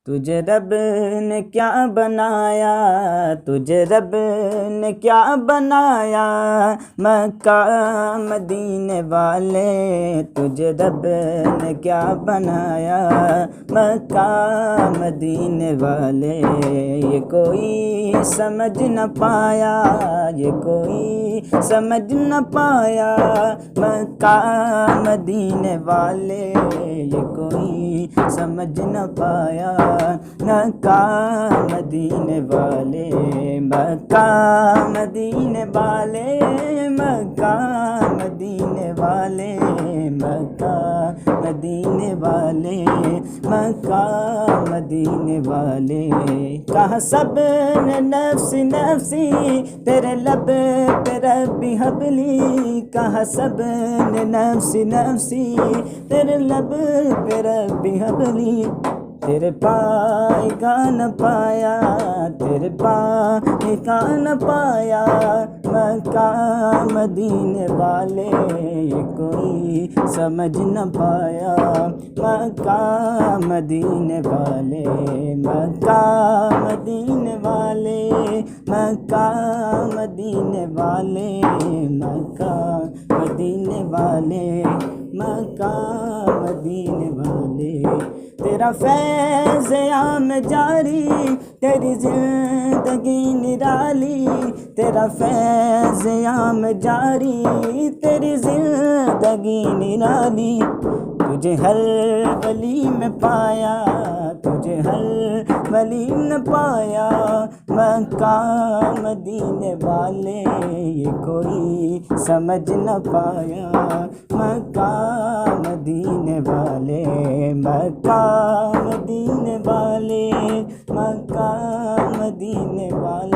تجھے رب نے کیا بنایا، تجھے رب نے کیا بنایا، مکہ مدینے والے تجھے رب نے کیا بنایا، مکہ مدینے والے یہ کوئی سمجھ نہ پایا، یہ کوئی سمجھ نہ پایا، مکہ مدینے والے یہ کوئی سمجھ نہ پایا، مکہ مدینے والے، مکہ مدینے والے، مکہ مدینے والے، مکہ مدینے والے، مکہ مدینے والے، کہا سب نے نفسی نفسی تیرے لب پہ ربی حبلی، کہا سب نے نفسی نفسی تیرے لب پہ ربی حبلی، تیرے پائے کا نہ پایا، تیرے پائے کا نہ پایا، مکہ مدینے والے یہ کوئی سمجھ نہ پایا، مکہ مدینے والے، مکہ مدینے والے، مکہ مدینے والے، مکہ مدینے والے، مکہ مدینے والے، تیرا فیض عام جاری، تیری زندگی نرالی، تیرا فیض عام جاری، تیری زندگی نرالی، تجھے ہر ولی میں پایا، تجھے ہر ولی میں پایا، مکہ مدینے والے یہ کوئی سمجھ نہ پایا، مکہ مدینے والے، مکہ مدینے والے، مکہ مدینے والے۔